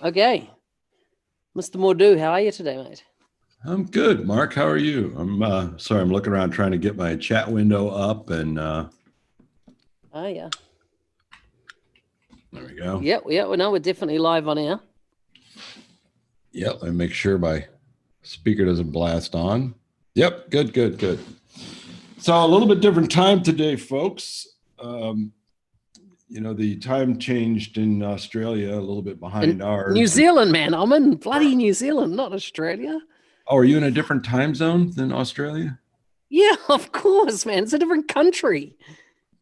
Okay. Mr. Mordue, how are you today, mate? I'm good, Mark. How are you? I'm sorry, I'm looking around trying to get my chat window up and Oh, yeah. there we go. Yeah, well, no, we're definitely live on air. Yep, let me make sure my speaker doesn't blast on. Yep, good. So a little bit different time today, folks. The time changed in Australia a little bit behind ours. New Zealand, man. I'm in bloody New Zealand, not Australia. Oh, are you in a different time zone than Australia? Yeah, of course, man. It's a different country.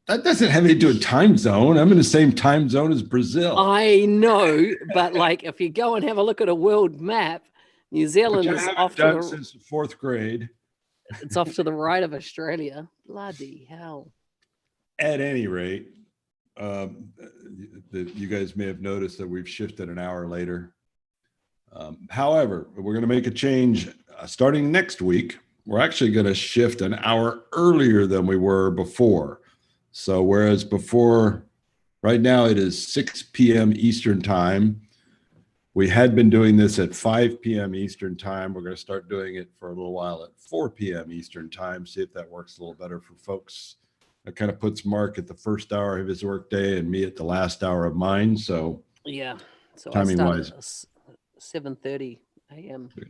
That doesn't have anything to do with time zone. I'm in the same time zone as Brazil. I know, but like if you go and have a look at a world map, New Zealand is off to the since the fourth grade. It's off to the right of Australia. Bloody hell. At any rate, you guys may have noticed that we've shifted an hour later. However, we're going to make a change starting next week. We're actually going to shift an hour earlier than we were before. So whereas before, right now it is 6 p.m. Eastern time. We had been doing this at 5 p.m. Eastern time. We're going to start doing it for a little while at 4 p.m. Eastern time, see if that works a little better for folks. It kind of puts Mark at the first hour of his workday and me at the last hour of mine. So yeah, so timing wise, 7:30 a.m. Yeah.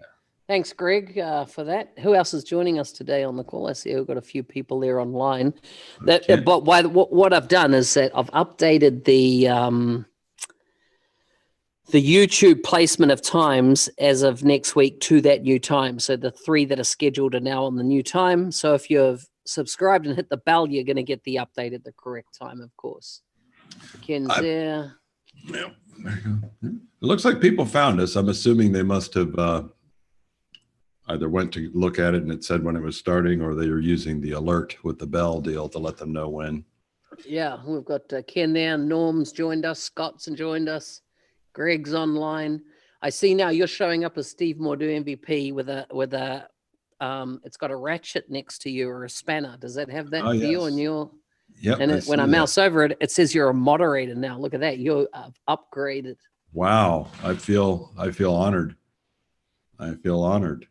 Thanks, Greg, for that. Who else is joining us today on the call? I see we've got a few people there online. But what I've done is that I've updated the YouTube placement of times as of next week to that new time. So the 3 that are scheduled are now on the new time. So if you've subscribed and hit the bell, you're going to get the update at the correct time, of course. Ken's there. Yeah, there you go. It looks like people found us. I'm assuming they must have either went to look at it and it said when it was starting, or they were using the alert with the bell deal to let them know when. Yeah, we've got Ken there. Norm's joined us. Scott's joined us. Greg's online. I see now you're showing up as Steve Mordue MVP with a it's got a ratchet next to you or a spanner. Does that have that view on your? Yep. And when I mouse over it, it says you're a moderator now. Look at that. You're upgraded. Wow. I feel honored. I feel honored.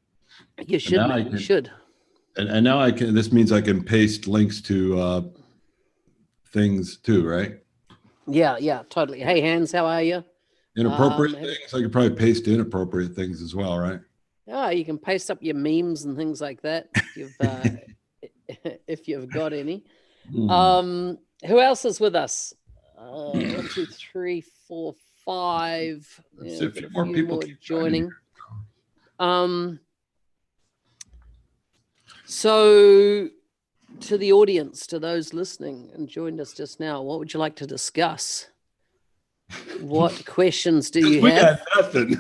You should. You should. And now I can. This means I can paste links to things too, right? Yeah, totally. Hey, Hans, how are you? Inappropriate things. I could probably paste inappropriate things as well, right? Yeah, you can paste up your memes and things like that if you've got any. Who else is with us? 1, 2, 3, 4, 5. Yeah, a few more people joining. So to the audience, to those listening and joined us just now, what would you like to discuss? What questions do you have? Nothing.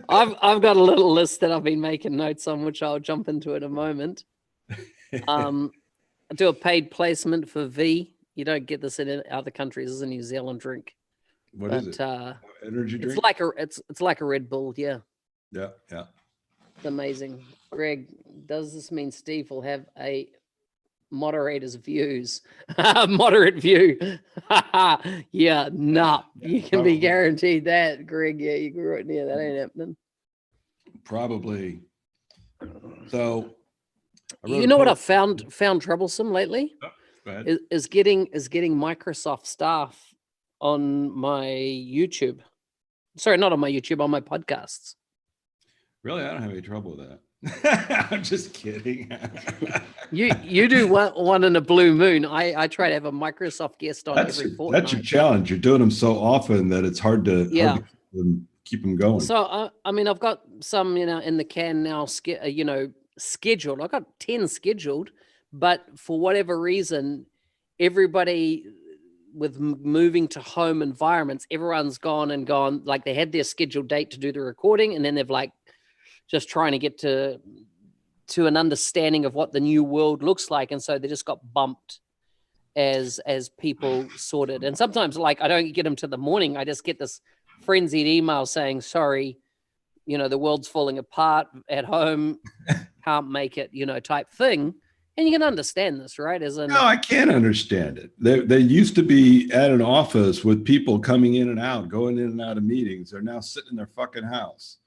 I've got a little list that I've been making notes on, which I'll jump into in a moment. I do a paid placement for V. You don't get this in other countries. This is a New Zealand drink. What is it? Energy drink? It's like a Red Bull, yeah. Yeah. It's amazing. Greg, does this mean Steve will have a moderator's views? Moderate view. Yeah, no. You can be guaranteed that, Greg. Yeah, you grew it. Yeah, that ain't happening. Probably. So you know what I've found troublesome lately? Go ahead. Is getting Microsoft staff on my YouTube. Sorry, not on my YouTube, on my podcasts. Really? I don't have any trouble with that. I'm just kidding. You do one in a blue moon. I try to have a Microsoft guest on every fortnight. That's your challenge. You're doing them so often that it's hard to keep them going. So I mean, I've got some in the can now. Scheduled. I've got 10 scheduled, but for whatever reason, everybody with moving to home environments, everyone's gone. Like they had their scheduled date to do the recording, and then they've like just trying to get to an understanding of what the new world looks like, and so they just got bumped as people sorted. And sometimes, like, I don't get them to the morning. I just get this frenzied email saying, "Sorry, the world's falling apart at home, can't make it," type thing. And you can understand this, right? As in, No, I can't understand it. They used to be at an office with people coming in and out, going in and out of meetings. They're now sitting in their fucking house.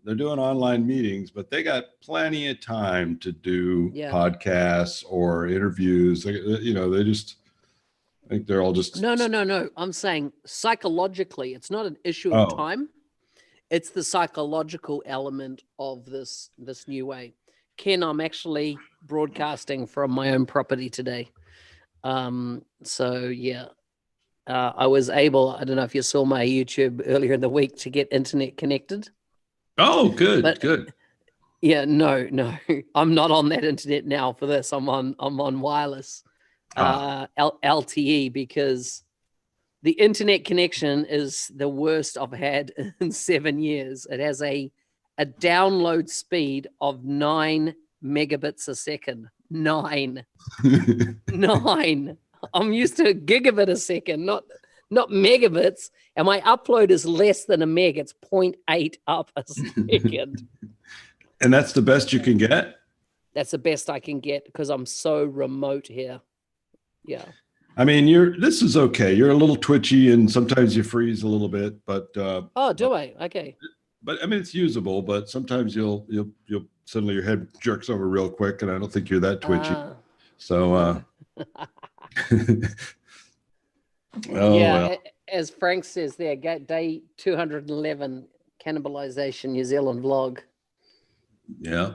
They're doing online meetings, but they got plenty of time to do podcasts or interviews. They just, I think they're all just. No. I'm saying psychologically, it's not an issue of time. It's the psychological element of this new way. Ken, I'm actually broadcasting from my own property today. So yeah, I was able, I don't know if you saw my YouTube earlier in the week, to get internet connected. Oh, good, good. Yeah, no, I'm not on that internet now for this. I'm on wireless, LTE, because the internet connection is the worst I've had in 7 years. It has a download speed of 9 megabits a second. 9. 9. I'm used to a gigabit a second, not megabits. And my upload is less than a meg. It's 0.8 up a second. And that's the best you can get? That's the best I can get because I'm so remote here. Yeah. I mean, this is okay. You're a little twitchy and sometimes you freeze a little bit, but do I? Okay. But I mean, it's usable, but sometimes you'll suddenly your head jerks over real quick, and I don't think you're that twitchy. So well. As Frank says there, day 211, cannibalization New Zealand vlog. Yeah.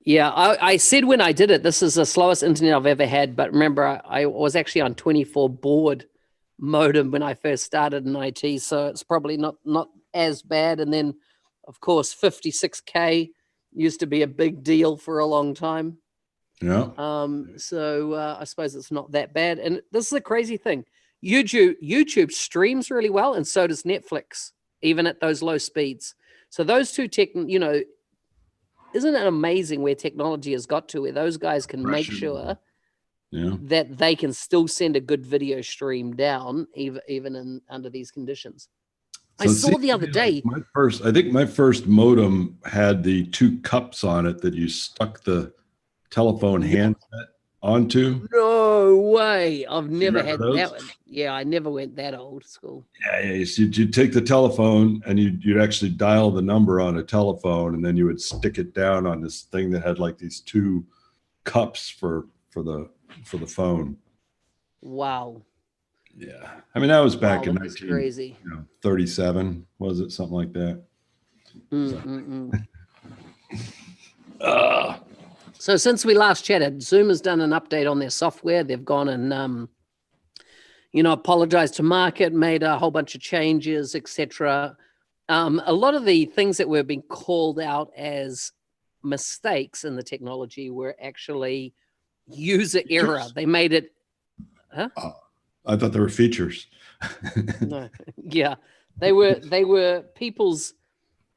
Yeah, I said when I did it, this is the slowest internet I've ever had. But remember, I was actually on 24 baud modem when I first started in IT, so it's probably not as bad. And then, of course, 56K used to be a big deal for a long time. Yeah. So I suppose it's not that bad. And this is a crazy thing. YouTube streams really well, and so does Netflix, even at those low speeds. So those two isn't it amazing where technology has got to, where those guys can make sure that they can still send a good video stream down, even under these conditions? So I saw the other day. I think my first modem had the 2 cups on it that you stuck the telephone handset onto. No way. I've never had those? that one. Yeah, I never went that old school. Yeah. So you'd take the telephone and you'd actually dial the number on a telephone, and then you would stick it down on this thing that had like these 2 cups for the phone. Wow. Yeah. I mean, that was back in 1937, was it? Something like that. So since we last chatted, Zoom has done an update on their software. They've gone and, apologized to market, made a whole bunch of changes, etc. A lot of the things that were being called out as mistakes in the technology were actually user error. They made it. Huh? I thought they were features. No. Yeah, they were people's,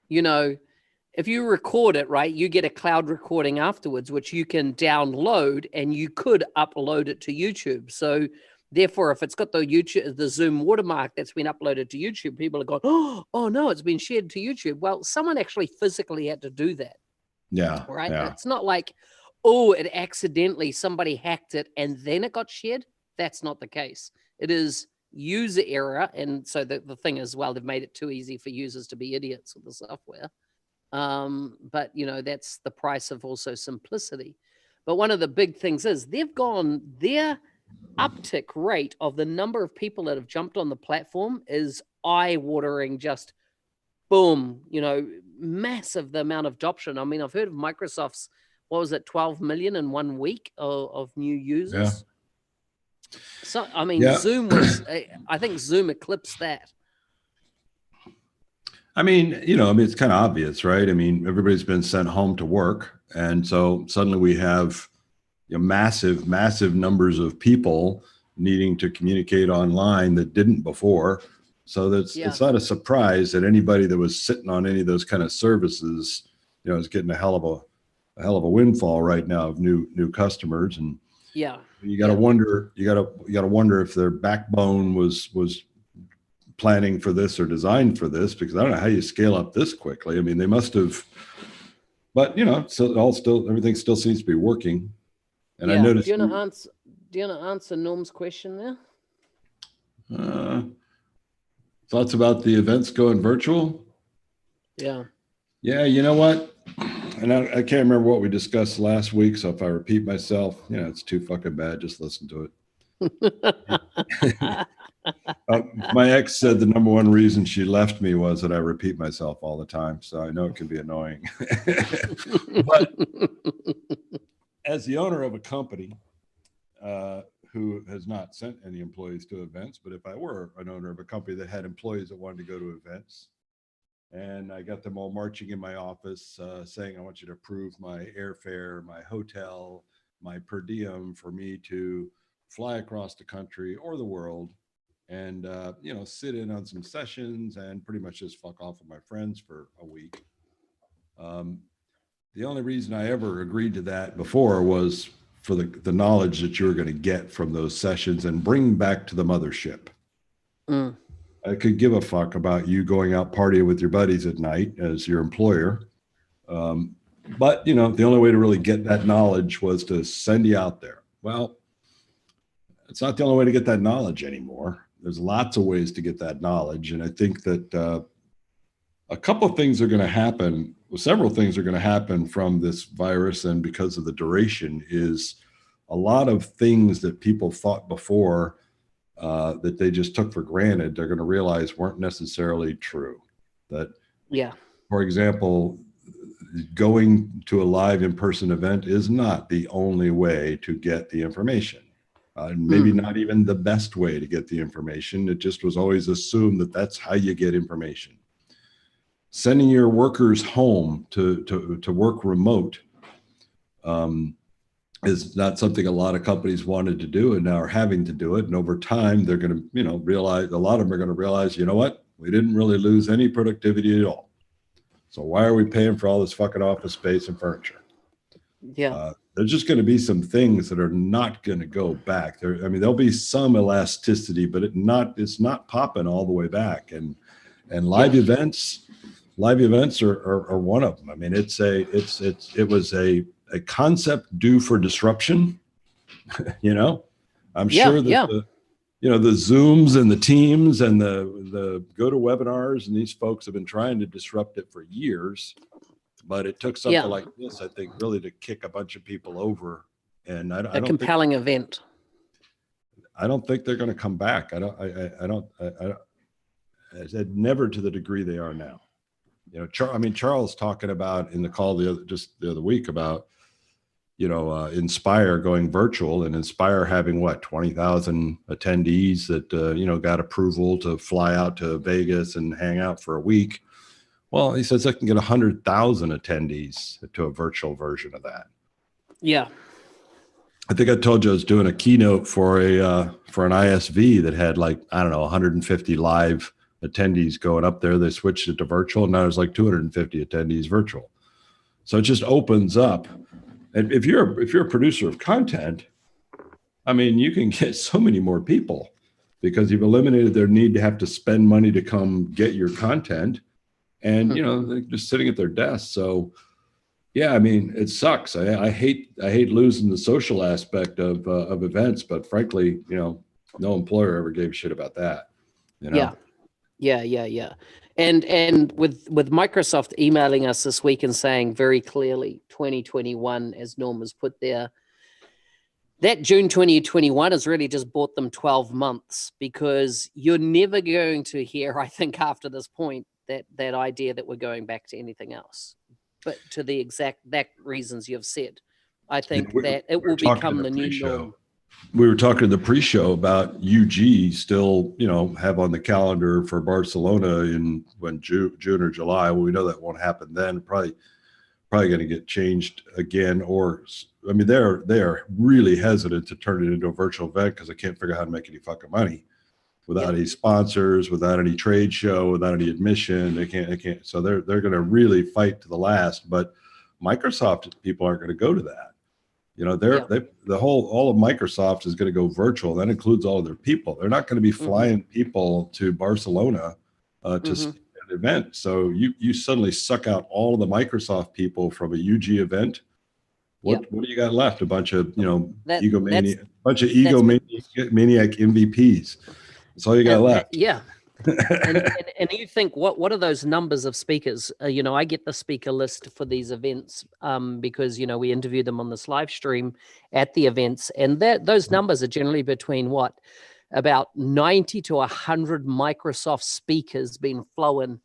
if you record it, right, you get a cloud recording afterwards, which you can download and you could upload it to YouTube. So therefore, if it's got the Zoom watermark that's been uploaded to YouTube, people are going, oh no, it's been shared to YouTube. Well, someone actually physically had to do that. Yeah. Right. Yeah. It's not like, it accidentally, somebody hacked it and then it got shared. That's not the case. It is user error. And so the thing is, well, they've made it too easy for users to be idiots with the software. But that's the price of also simplicity. But one of the big things is their uptick rate of the number of people that have jumped on the platform is eye-watering. Just boom, massive, the amount of adoption. I mean, I've heard of Microsoft's, 12 million in 1 week of new users. Yeah. So I mean, Zoom I think Zoom eclipsed that. I mean, it's kind of obvious, right? I mean, everybody's been sent home to work. And so suddenly we have massive numbers of people needing to communicate online that didn't before. So it's not a surprise that anybody that was sitting on any of those kind of services, is getting a hell of a windfall right now of new customers. And you got to wonder, you got to wonder if their backbone was planning for this or designed for this, because I don't know how you scale up this quickly. I mean, they must have, but so everything still seems to be working. And I Yeah. noticed, Do you want to answer Norm's question there? thoughts about the events going virtual? Yeah. Yeah, you know what? And I can't remember what we discussed last week. So if I repeat myself, it's too fucking bad. Just listen to it. My ex said the number one reason she left me was that I repeat myself all the time. So I know it can be annoying. But as the owner of a company who has not sent any employees to events, but if I were an owner of a company that had employees that wanted to go to events, and I got them all marching in my office saying, I want you to approve my airfare, my hotel, my per diem for me to fly across the country or the world and, sit in on some sessions and pretty much just fuck off with my friends for a week. The only reason I ever agreed to that before was for the knowledge that you're going to get from those sessions and bring back to the mothership. Mm. I could give a fuck about you going out partying with your buddies at night as your employer. But, the only way to really get that knowledge was to send you out there. Well, it's not the only way to get that knowledge anymore. There's lots of ways to get that knowledge. And I think that a couple of things are going to happen. Well, several things are going to happen from this virus. And because of the duration is a lot of things that people thought before that they just took for granted, they're going to realize weren't necessarily true. That, Yeah. For example, going to a live in-person event is not the only way to get the information. Maybe not even the best way to get the information. It just was always assumed that that's how you get information. Sending your workers home to work remote is not something a lot of companies wanted to do and now are having to do it. And over time, they're going to, realize, a lot of them are going to realize, you know what? We didn't really lose any productivity at all. So why are we paying for all this fucking office space and furniture? Yeah. There's just going to be some things that are not going to go back. There'll be some elasticity, but it's not popping all the way back. And live events are one of them. I mean, it was a concept due for disruption. I'm sure that the Zooms and the Teams and the GoToWebinars and these folks have been trying to disrupt it for years, but it took something like this, I think, really to kick a bunch of people over. And I don't compelling event. I don't think they're going to come back. I said never to the degree they are now. Charles talking about in the call the other week about, Inspire going virtual and Inspire having 20,000 attendees that, got approval to fly out to Vegas and hang out for a week. Well, he says I can get 100,000 attendees to a virtual version of that. Yeah. I think I told you I was doing a keynote for an ISV that had 150 live attendees going up there. They switched it to virtual. And now there's 250 attendees virtual. So it just opens up. And if you're a producer of content, you can get so many more people because you've eliminated their need to have to spend money to come get your content. And, they're just sitting at their desk. So, yeah, it sucks. I hate losing the social aspect of events, but frankly, no employer ever gave a shit about that. Yeah. And with Microsoft emailing us this week and saying very clearly 2021, as Norm has put there, that June 2021 has really just bought them 12 months because you're never going to hear, I think, after this point, that idea that we're going back to anything else. But to the exact reasons you've said, I think that it will become the new norm. We were talking in the pre-show about UG still, have on the calendar for Barcelona when June or July. Well, we know that won't happen then. Probably going to get changed again. Or, they are really hesitant to turn it into a virtual event because they can't figure out how to make any fucking money without any sponsors, without any trade show, without any admission. They can't. So they're going to really fight to the last. But Microsoft people aren't going to go to that. All of Microsoft is going to go virtual. That includes all of their people. They're not going to be flying people to Barcelona to see an event. So you suddenly suck out all of the Microsoft people from a UG event, Yep. What do you got left? A bunch of, That's egomaniac MVPs. That's all you got left. yeah. And you think what are those numbers of speakers? I get the speaker list for these events because we interview them on this live stream at the events, and those numbers are generally between about 90 to 100 Microsoft speakers being flown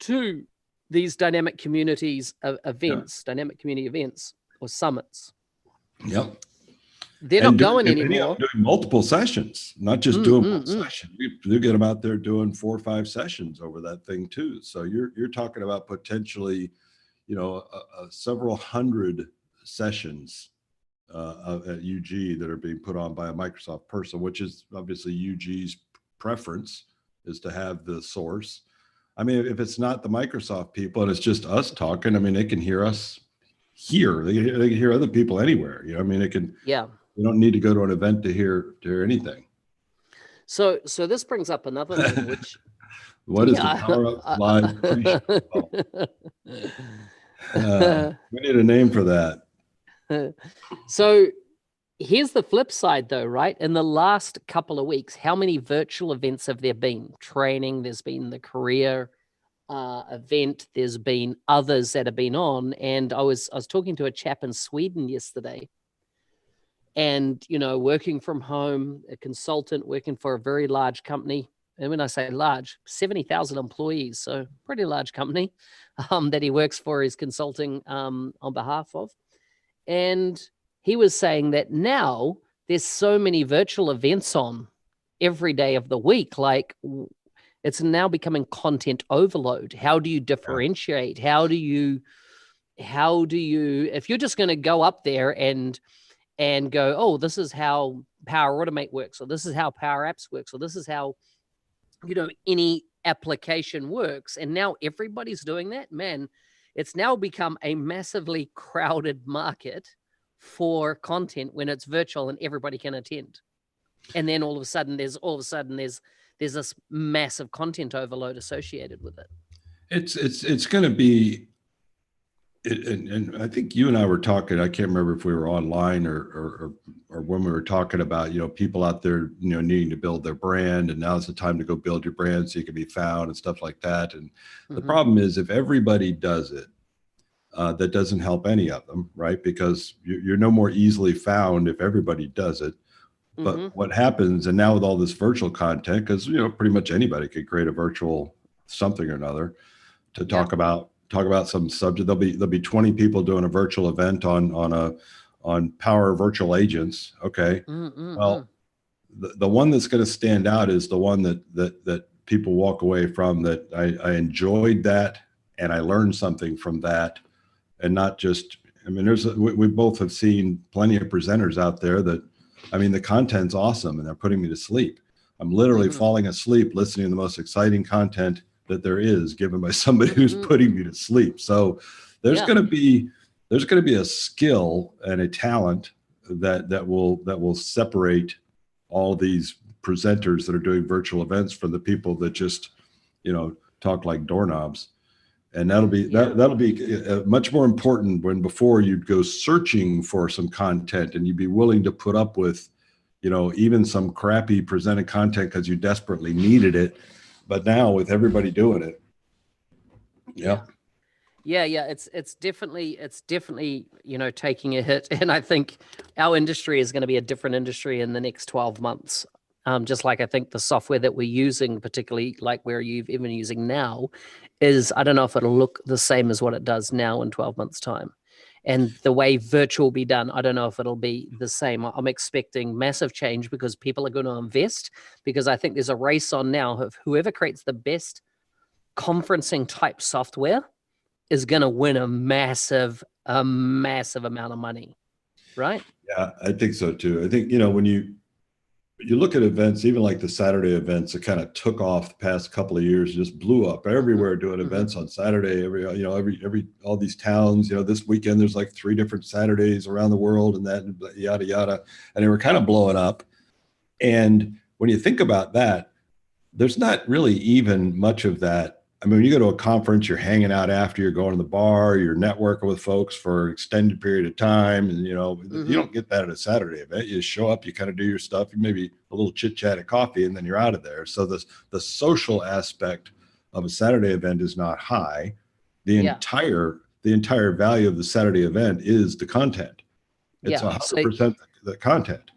to these dynamic communities events, dynamic community events or summits. Yep. They're not going anymore. Doing multiple sessions, not just doing one session. You get them out there doing 4 or 5 sessions over that thing too. So you're talking about potentially, several hundred sessions at UG that are being put on by a Microsoft person, which is obviously UG's preference is to have the source. I mean, if it's not the Microsoft people and it's just us talking, I mean, they can hear us here. They can hear other people anywhere. I mean, they can. Yeah. You don't need to go to an event to hear anything. So this brings up another name, which what is the PowerApps Live? We need a name for that. So here's the flip side though, right? In the last couple of weeks, how many virtual events have there been? Training, there's been the career event, there's been others that have been on. And I was talking to a chap in Sweden yesterday. And, working from home, a consultant working for a very large company. And when I say large, 70,000 employees. So pretty large company that he works for, is consulting on behalf of. And he was saying that now there's so many virtual events on every day of the week. Like it's now becoming content overload. How do you differentiate? How do you, if you're just going to go up there and go, oh, this is how Power Automate works, or this is how PowerApps works, or this is how, any application works. And now everybody's doing that, man. It's now become a massively crowded market for content when it's virtual and everybody can attend. And then all of a sudden there's this massive content overload associated with it. It's going to be. And I think you and I were talking, I can't remember if we were online or when we were talking about, people out there, needing to build their brand, and now's the time to go build your brand so you can be found and stuff like that. And the problem is if everybody does it, that doesn't help any of them, right? Because you're no more easily found if everybody does it. But what happens, and now with all this virtual content, because, pretty much anybody could create a virtual something or another to talk about some subject. There'll be 20 people doing a virtual event on Power Virtual Agents. Okay. Well, the one that's going to stand out is the one that people walk away from, that I enjoyed that and I learned something from that, and not just, I mean, we both have seen plenty of presenters out there that, I mean, the content's awesome and they're putting me to sleep. I'm literally falling asleep listening to the most exciting content that there is given by somebody who's putting me to sleep. So there's going to be a skill and a talent that will separate all these presenters that are doing virtual events from the people that just, talk like doorknobs. And that'll be much more important when before you'd go searching for some content and you'd be willing to put up with, even some crappy presented content because you desperately needed it. But now with everybody doing it, yeah, it's definitely taking a hit, and I think our industry is going to be a different industry in the next 12 months. Just like I think the software that we're using, particularly like we're even using now, is, I don't know if it'll look the same as what it does now in 12 months' time. And the way virtual will be done, I don't know if it'll be the same. I'm expecting massive change because people are going to invest, because I think there's a race on now of whoever creates the best conferencing type software is going to win a massive amount of money, right? Yeah, I think so too. I think, when you look at events, even like the Saturday events that kind of took off the past couple of years, just blew up everywhere doing events on Saturday, every all these towns, this weekend, there's like 3 different Saturdays around the world and that, yada, yada. And they were kind of blowing up. And when you think about that, there's not really even much of that I mean, when you go to a conference, you're hanging out after, you're going to the bar, you're networking with folks for an extended period of time. And, you don't get that at a Saturday event. You just show up, you kind of do your stuff, you maybe a little chit chat at coffee, and then you're out of there. So the social aspect of a Saturday event is not high. The entire value of the Saturday event is the content. It's 100% the content.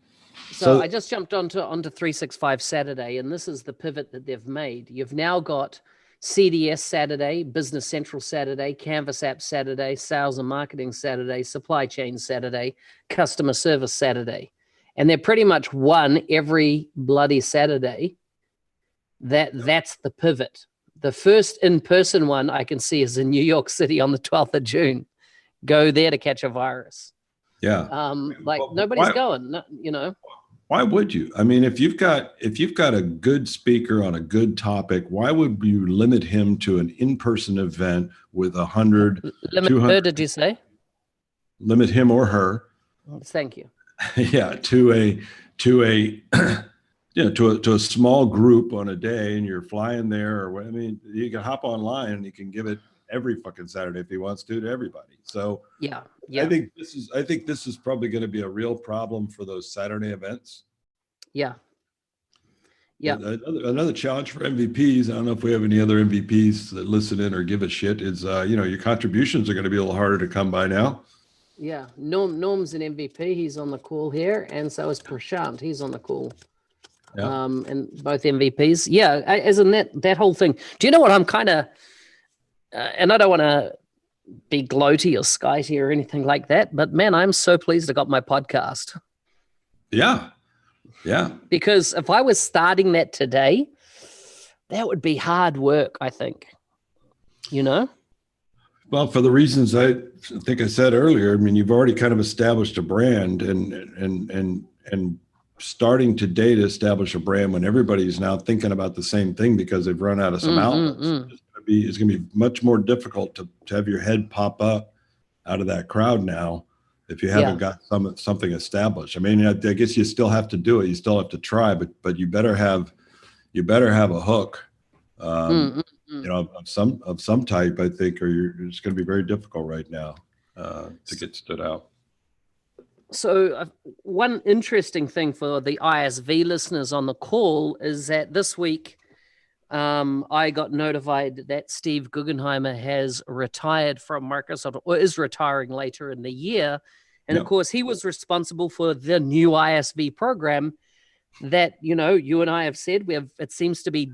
So I just jumped onto 365 Saturday, and this is the pivot that they've made. You've now got CDS Saturday, Business Central Saturday, Canvas App Saturday, Sales and Marketing Saturday, Supply Chain Saturday, Customer Service Saturday. And they're pretty much one every bloody Saturday. That's the pivot. The first in-person one I can see is in New York City on the 12th of June. Go there to catch a virus. Yeah. Nobody's going, Why would you? I mean, if you've got a good speaker on a good topic, why would you limit him to an in-person event with 100? Limit 200? Her, did you say? Limit him or her. Thank you. Yeah, to a small group on a day, and you're flying there, or I mean, you can hop online and you can give it every fucking Saturday if he wants to everybody. So yeah. I think this is probably going to be a real problem for those Saturday events. Yeah. Another challenge for MVPs. I don't know if we have any other MVPs that listen in or give a shit. Is your contributions are going to be a little harder to come by now. Yeah, Norm's an MVP. He's on the call here, and so is Prashant. He's on the call. Yeah. And both MVPs. Yeah, as in that whole thing. Do you know what I'm kind of? And I don't want to be gloaty or skitey or anything like that, but man, I'm so pleased I got my podcast. Yeah. Because if I was starting that today, that would be hard work, I think. Well, for the reasons I think I said earlier, I mean, you've already kind of established a brand, and starting today to establish a brand when everybody's now thinking about the same thing because they've run out of some outlets. It's going to be much more difficult to have your head pop up out of that crowd now if you haven't got something established. I mean, I guess you still have to do it. You still have to try, but you better have a hook, of some type, I think, or it's going to be very difficult right now to get stood out. So one interesting thing for the ISV listeners on the call is that this week, I got notified that Steve Guggenheimer has retired from Microsoft, or is retiring later in the year. And of course, he was responsible for the new ISV program that, you and I have said, it seems to be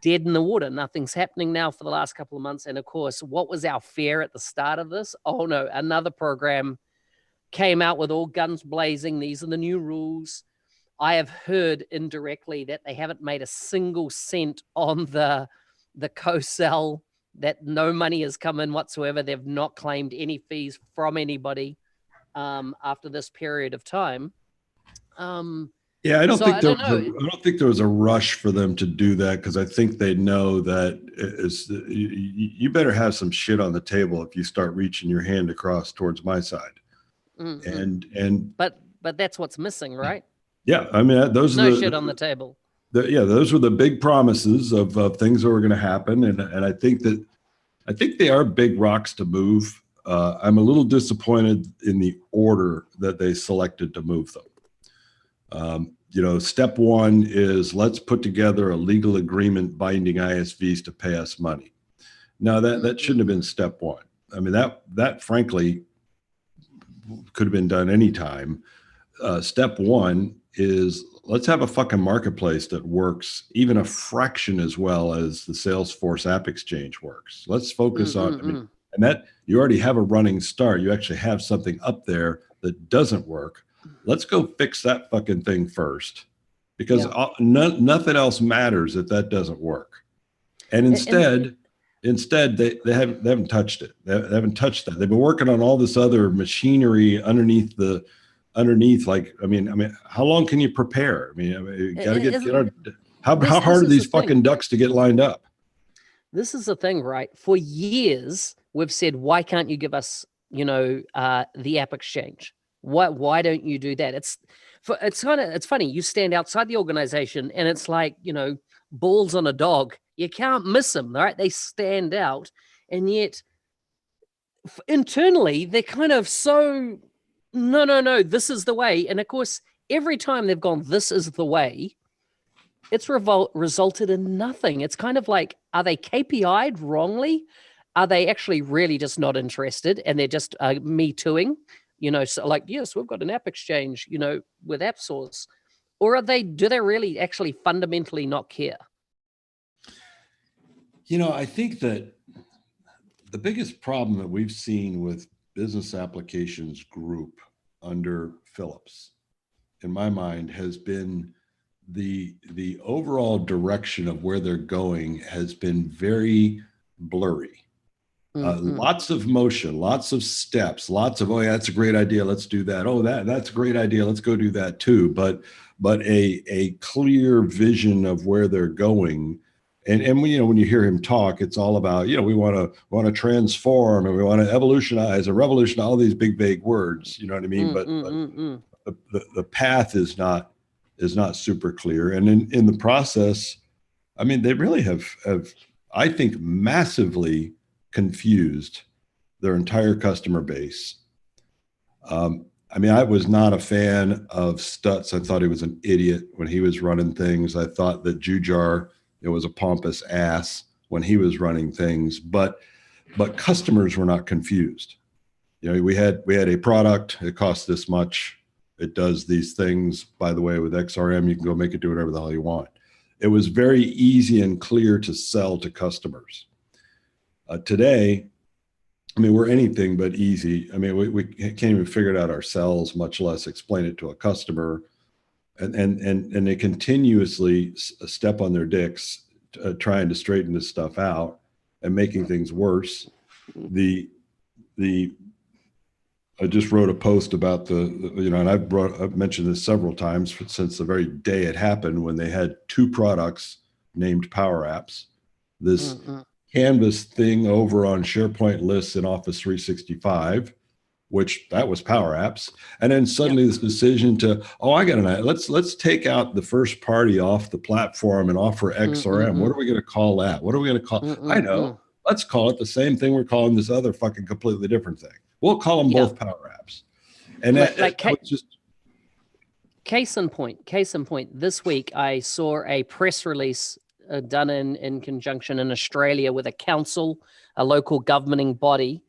dead in the water. Nothing's happening now for the last couple of months. And of course, what was our fear at the start of this? Oh no, another program came out with all guns blazing. These are the new rules. I have heard indirectly that they haven't made a single cent on the co-sell, that no money has come in whatsoever. They've not claimed any fees from anybody after this period of time. I don't think there was a rush for them to do that, because I think they know that you better have some shit on the table if you start reaching your hand across towards my side. Mm-hmm. But that's what's missing, right? Yeah, I mean, those no shit on the table. Those were the big promises of things that were going to happen, and I think they are big rocks to move. I'm a little disappointed in the order that they selected to move them. Step one is let's put together a legal agreement binding ISVs to pay us money. Now that shouldn't have been step one. I mean, that frankly could have been done anytime. Step one is let's have a fucking marketplace that works even a fraction as well as the Salesforce App Exchange works. Let's focus on, and that you already have a running start. You actually have something up there that doesn't work. Let's go fix that fucking thing first, because nothing else matters if that doesn't work. And instead they haven't touched it. They haven't touched that. They've been working on all this other machinery underneath. Like, I mean, how long can you prepare? I mean, you gotta how hard are these fucking ducks to get lined up? This is the thing, right? For years, we've said, why can't you give us, the App Exchange? Why don't you do that? It's funny. You stand outside the organization and it's like, balls on a dog. You can't miss them, right? They stand out. And yet internally, they're kind of so, no, this is the way. And of course, every time they've gone, this is the way, it's resulted in nothing. It's kind of like, are they KPI'd wrongly? Are they actually really just not interested and they're just me tooing? So like, yes, we've got an app exchange, with AppSource. Or do they really actually fundamentally not care? I think that the biggest problem that we've seen with business applications group under Phillips, in my mind, has been the overall direction of where they're going has been very blurry. Lots of motion, lots of steps, lots of, oh yeah, that's a great idea, let's do that. Oh, that's a great idea, let's go do that too. But a clear vision of where they're going. And when you hear him talk, it's all about, we want to transform and we want to evolutionize and revolutionize, all these big vague words, you know what I mean? But the path is not super clear. And in the process, I mean, they really have I think massively confused their entire customer base. I mean, I was not a fan of Stutz. I thought he was an idiot when he was running things. I thought that Jujar, it was a pompous ass when he was running things, but customers were not confused. We had a product, it costs this much, it does these things. By the way, with XRM, you can go make it do whatever the hell you want. It was very easy and clear to sell to customers. Today, I mean, we're anything but easy. I mean, we can't even figure it out ourselves, much less explain it to a customer. And they continuously step on their dicks, trying to straighten this stuff out and making things worse. I just wrote a post about and I've mentioned this several times since the very day it happened, when they had two products named PowerApps. This Canvas thing over on SharePoint lists in Office 365, which that was PowerApps. And then suddenly this decision to, I got an idea. Let's take out the first party off the platform and offer XRM. What are we going to call that? What are we going to call? I know. Let's call it the same thing we're calling this other fucking completely different thing. We'll call them both PowerApps. And that was just case in point. This week I saw a press release done in conjunction in Australia with a council, a local governing body,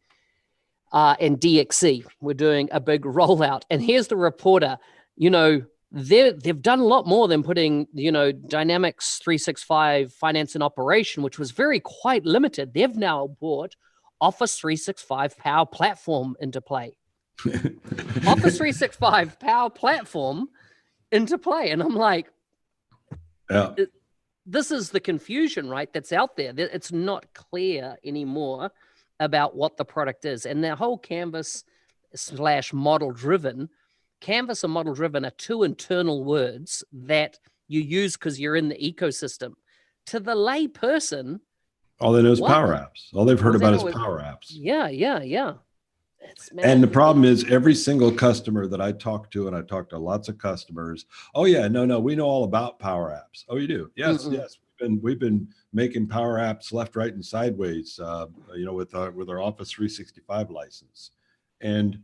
and DXC. We're doing a big rollout. And here's the reporter, they've done a lot more than putting, Dynamics 365 finance and operation, which was quite limited. They've now brought Office 365 Power Platform into play. Office 365 Power Platform into play. And I'm like, this is the confusion, right? That's out there. It's not clear anymore about what the product is. And the whole Canvas / model driven, Canvas and model driven are two internal words that you use because you're in the ecosystem. To the lay person, all they know is PowerApps. All they've heard about is PowerApps. Yeah. And the problem is, every single customer that I talk to, and I talk to lots of customers, we know all about PowerApps. Oh, you do? Yes. We've been making PowerApps left, right, and sideways, with our Office 365 license. And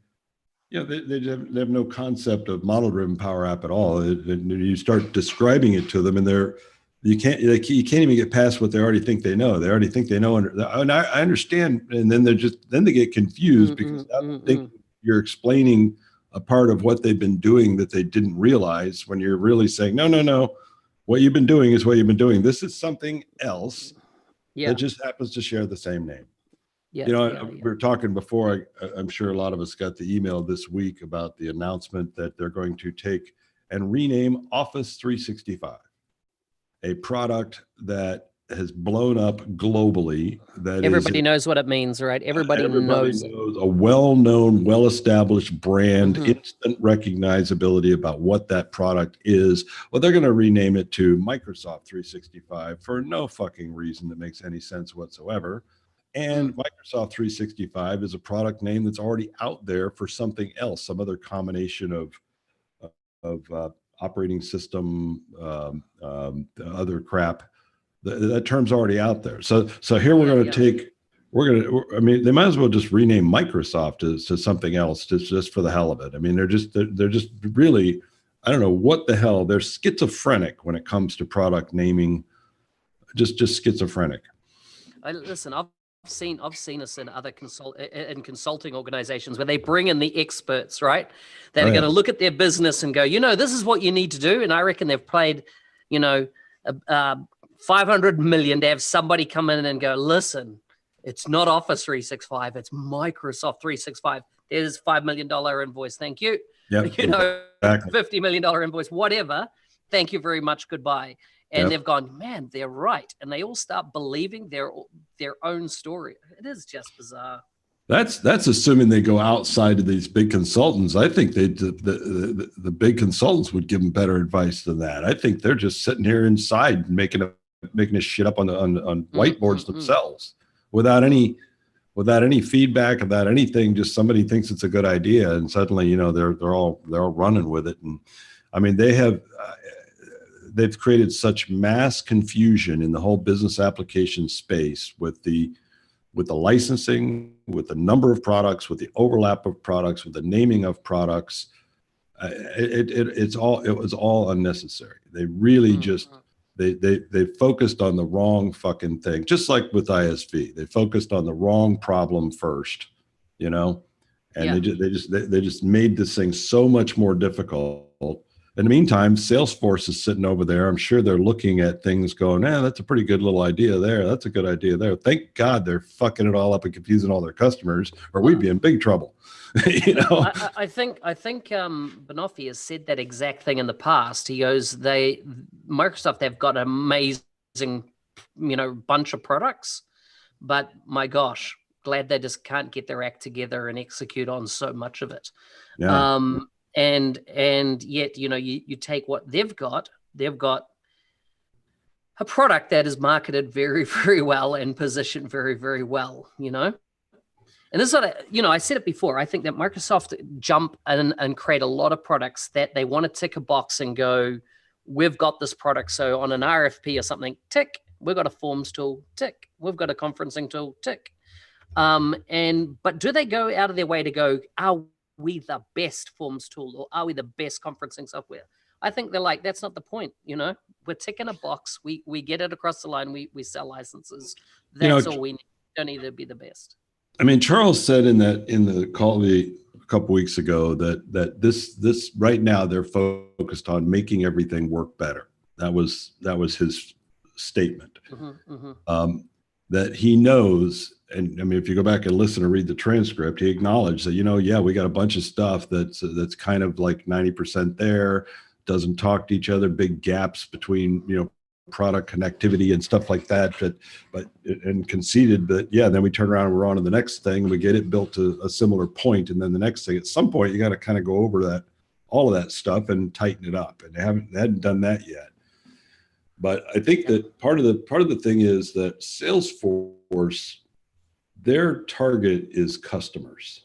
they have no concept of model-driven Power App at all. You start describing it to them, and you can't even get past what they already think they know. They already think they know, and I understand. And then they get confused because they think you're explaining a part of what they've been doing that they didn't realize, when you're really saying, no, what you've been doing is what you've been doing. This is something else that just happens to share the same name. We were talking before. I'm sure a lot of us got the email this week about the announcement that they're going to take and rename Office 365, a product that has blown up globally. That everybody knows what it means, right? Everybody knows a well-known, well-established brand, instant recognizability about what that product is. Well, they're going to rename it to Microsoft 365 for no fucking reason that makes any sense whatsoever. And Microsoft 365 is a product name that's already out there for something else, some other combination of operating system, other crap That term's already out there. So here we're going to I mean, they might as well just rename Microsoft to something else just for the hell of it. I mean, they're just really, I don't know what the hell. They're schizophrenic when it comes to product naming. Just schizophrenic. Listen, I've seen us in other consulting organizations where they bring in the experts, right? That are going to look at their business and go, this is what you need to do. And I reckon they've played, 500 million to have somebody come in and go, listen, it's not Office 365, it's Microsoft 365. There's $5 million invoice. Thank you. Yep, exactly. $50 million invoice, whatever. Thank you very much. Goodbye. And they've gone, man, they're right. And they all start believing their own story. It is just bizarre. That's assuming they go outside of these big consultants. I think the big consultants would give them better advice than that. I think they're just sitting here inside making this shit up on whiteboards themselves without any feedback, without anything. Just somebody thinks it's a good idea, and suddenly they're all running with it. And I mean, they've created such mass confusion in the whole business application space with the licensing, with the number of products, with the overlap of products, with the naming of products. It was all unnecessary. They really just they focused on the wrong fucking thing. Just like with ISV, they focused on the wrong problem first, and they just made this thing so much more difficult. In the meantime, Salesforce is sitting over there. I'm sure they're looking at things going, that's a pretty good little idea there. That's a good idea there. Thank God they're fucking it all up and confusing all their customers, or we'd be in big trouble. I think Banoffee has said that exact thing in the past. He goes, Microsoft, they've got an amazing, bunch of products, but my gosh, glad they just can't get their act together and execute on so much of it. Yeah. And yet, you take what they've got a product that is marketed very, very well and positioned very, very well, And this is what I said it before. I think that Microsoft jump and create a lot of products that they want to tick a box and go, we've got this product. So on an RFP or something, tick, we've got a forms tool, tick, we've got a conferencing tool, tick. But do they go out of their way to go, are we the best forms tool, or are we the best conferencing software? I think they're like, that's not the point. We're ticking a box. We get it across the line. We sell licenses. That's all we need. We don't need to be the best. I mean, Charles said in the call a couple weeks ago that this right now they're focused on making everything work better. That was his statement. That he knows, and I mean, if you go back and listen and read the transcript, he acknowledged that we got a bunch of stuff that's kind of like 90% there, doesn't talk to each other, big gaps between product connectivity and stuff like that, but conceded that then we turn around and we're on to the next thing, we get it built to a similar point, and then the next thing, at some point you got to kind of go over all of that stuff and tighten it up, and they hadn't done that yet. But I think that part of the thing is that Salesforce, their target is customers.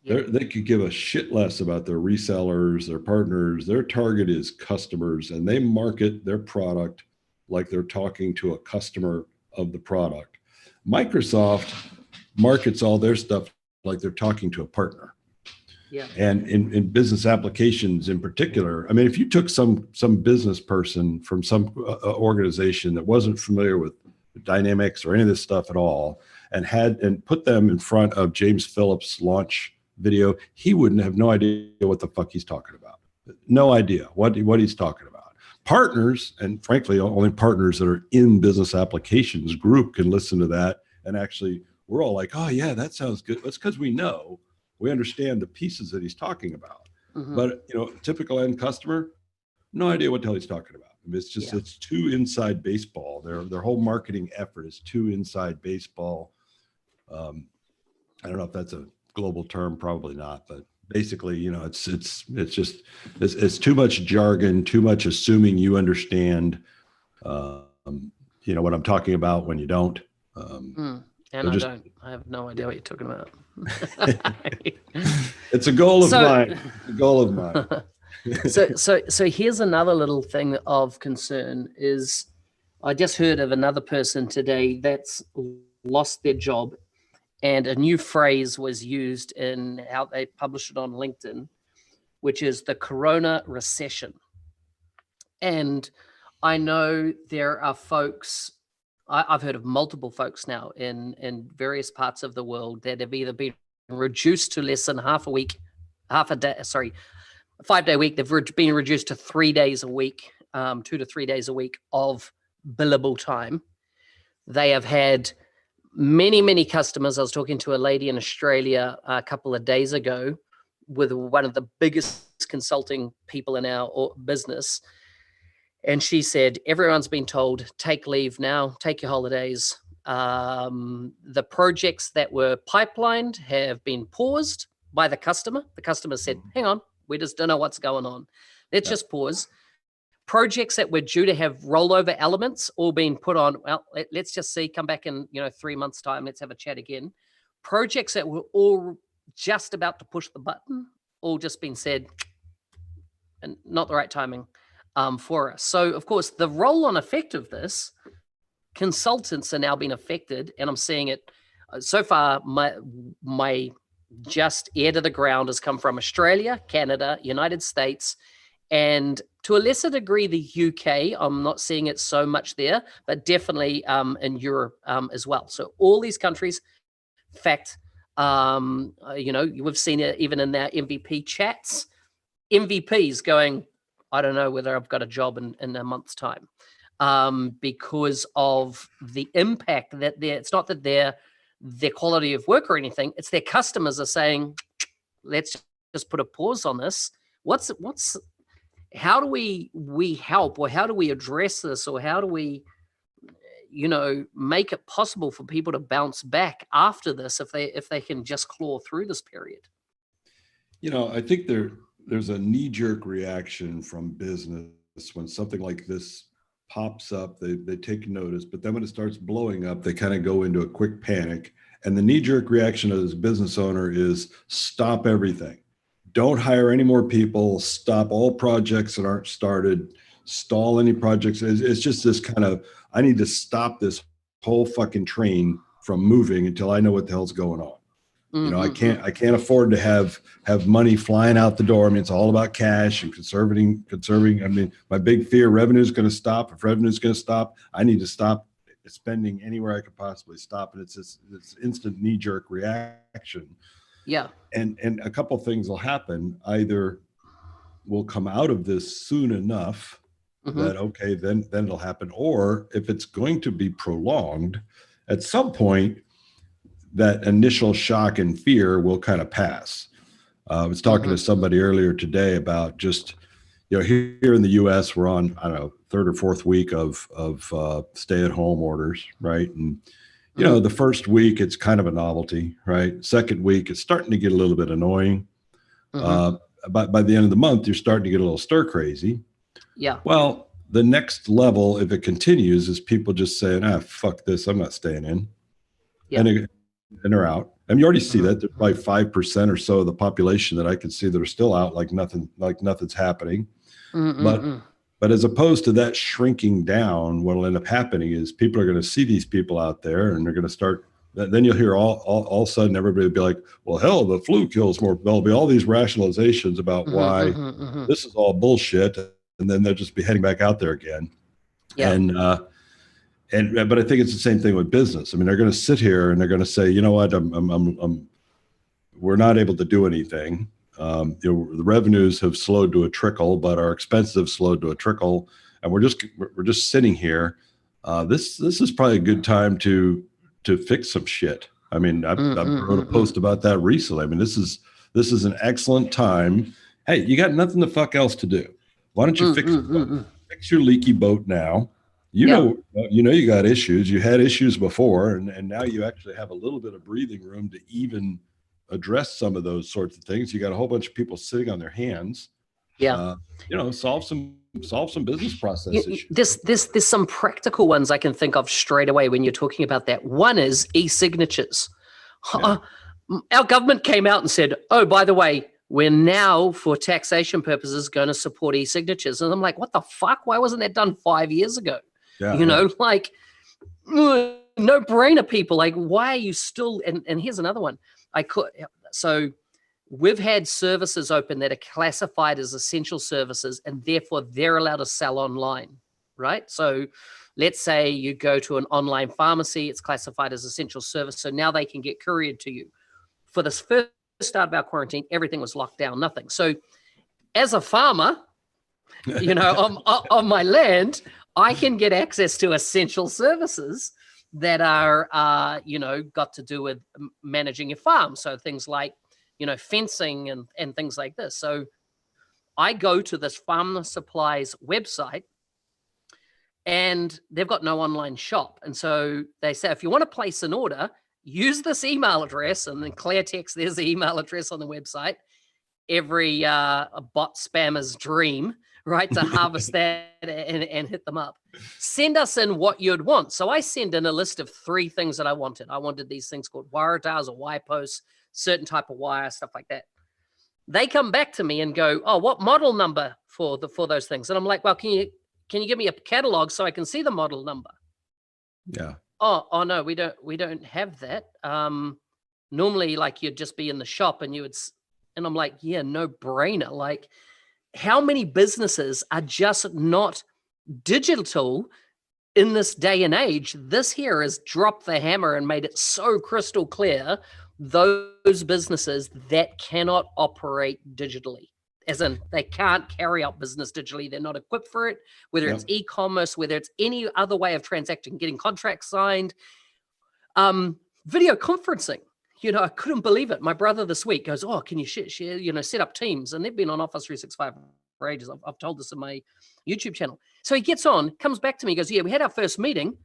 They could give a shit less about their resellers, their partners. Their target is customers, and they market their product like they're talking to a customer of the product. Microsoft markets all their stuff like they're talking to a partner. Yeah. And in business applications in particular, I mean, if you took some business person from some organization that wasn't familiar with Dynamics or any of this stuff at all, and put them in front of James Phillips' launch video, he wouldn't have no idea what the fuck he's talking about. No idea what he's talking about. Partners, and frankly, only partners that are in business applications group can listen to that. And actually, we're all like, oh yeah, that sounds good. That's because we understand the pieces that he's talking about. But typical end customer, no idea what the hell he's talking about. I mean, it's just it's too inside baseball. Their whole marketing effort is too inside baseball. I don't know if that's a global term, probably not, but basically, it's too much jargon, too much assuming you understand, what I'm talking about when you don't. And I don't. I have no idea what you're talking about. It's a goal of mine. A goal of mine. So here's another little thing of concern is I just heard of another person today that's lost their job, and a new phrase was used in how they published it on LinkedIn, which is the Corona Recession. And I know there are folks, I've heard of multiple folks now in various parts of the world that have either been reduced to less than half a day, 5-day week. They've been reduced to 3 days a week, 2 to 3 days a week of billable time. They have had many customers. I was talking to a lady in Australia a couple of days ago with one of the biggest consulting people in our business. And she said, everyone's been told, take leave now, take your holidays. The projects that were pipelined have been paused by the customer. The customer said, hang on, we just don't know what's going on. Let's just pause. Projects that were due to have rollover elements all being put on, well, let's just see, come back in 3 months' time, let's have a chat again. Projects that were all just about to push the button, all just been said, and not the right timing for us. So, of course, the roll-on effect of this, consultants are now being affected, and I'm seeing it so far. My just ear to the ground has come from Australia, Canada, United States, and to a lesser degree, the UK. I'm not seeing it so much there, but definitely in Europe as well. So all these countries, in fact, we've seen it even in their MVP chats, MVPs going, I don't know whether I've got a job in a month's time, because of the impact that it's not that their quality of work or anything, it's their customers are saying, let's just put a pause on this. How do we help, or how do we address this, or how do we, make it possible for people to bounce back after this if they can just claw through this period? I think there's a knee-jerk reaction from business when something like this pops up. They take notice, but then when it starts blowing up, they kind of go into a quick panic. And the knee-jerk reaction of this business owner is stop everything. Don't hire any more people, stop all projects that aren't started, stall any projects. It's just this kind of, I need to stop this whole fucking train from moving until I know what the hell's going on. I can't afford to have money flying out the door. I mean, it's all about cash and conserving. I mean, my big fear, revenue is going to stop. If revenue is going to stop, I need to stop spending anywhere I could possibly stop. And it's this instant knee-jerk reaction. Yeah. And a couple things will happen. Either we'll come out of this soon enough that, okay, then it'll happen. Or if it's going to be prolonged, at some point, that initial shock and fear will kind of pass. I was talking to somebody earlier today about just, here in the US, we're on, I don't know, 3rd or 4th week of stay-at-home orders, right? And the first week, it's kind of a novelty, right? Second week, it's starting to get a little bit annoying. By the end of the month, you're starting to get a little stir crazy. Yeah. Well, the next level, if it continues, is people just saying, fuck this, I'm not staying in. Yeah. And they're out. And you already see that. There's probably 5% or so of the population that I can see that are still out like nothing's happening. But as opposed to that shrinking down, what will end up happening is people are going to see these people out there, and they're going to start. Then you'll hear all of a sudden everybody will be like, well, hell, the flu kills more. There'll be all these rationalizations about why this is all bullshit. And then they'll just be heading back out there again. Yeah. But I think it's the same thing with business. I mean, they're going to sit here and they're going to say, you know what, we're not able to do anything. The revenues have slowed to a trickle, but our expenses have slowed to a trickle, and we're just sitting here. This is probably a good time to fix some shit. I mean, I wrote a post about that recently. I mean, this is an excellent time. Hey, you got nothing the fuck else to do. Why don't you fix your leaky boat now? You know you got issues. You had issues before, and now you actually have a little bit of breathing room to even address some of those sorts of things. You got a whole bunch of people sitting on their hands. Yeah. Solve some business process issues. There's some practical ones I can think of straight away when you're talking about that. One is e-signatures. Yeah. Our government came out and said, oh, by the way, we're now, for taxation purposes, going to support e-signatures. And I'm like, what the fuck? Why wasn't that done 5 years ago? Yeah, you know, like no brainer, people. Like, why are you still, and here's another one. So we've had services open that are classified as essential services, and therefore they're allowed to sell online, right? So let's say you go to an online pharmacy, it's classified as essential service. So now they can get couriered to you. For this first start of our quarantine, everything was locked down, nothing. So as a farmer, you know, on my land, I can get access to essential services that are, you know, got to do with managing your farm. So things like, you know, fencing and things like this. So I go to this Farmer Supplies website, and they've got no online shop. And so they say, if you want to place an order, use this email address. And then clear text, there's the email address on the website. Every bot spammer's dream, right? To harvest that and hit them up. Send us in what you'd want. So I send in a list of 3 things that I wanted. I wanted these things called wire towers or wire posts, certain type of wire, stuff like that. They come back to me and go, oh, what model number for those things? And I'm like, well, can you give me a catalog so I can see the model number? Yeah. Oh no, we don't have that. Normally, like, you'd just be in the shop and you would, and I'm like, yeah, no brainer. Like, how many businesses are just not digital in this day and age? This here has dropped the hammer and made it so crystal clear. Those businesses that cannot operate digitally, as in they can't carry out business digitally. They're not equipped for it, whether it's e-commerce, whether it's any other way of transacting, getting contracts signed, video conferencing. You know, I couldn't believe it. My brother this week goes, oh, can you share, you know, set up Teams? And they've been on Office 365 for ages. I've told this in my YouTube channel. So he gets on, comes back to me, goes, yeah, we had our first meeting.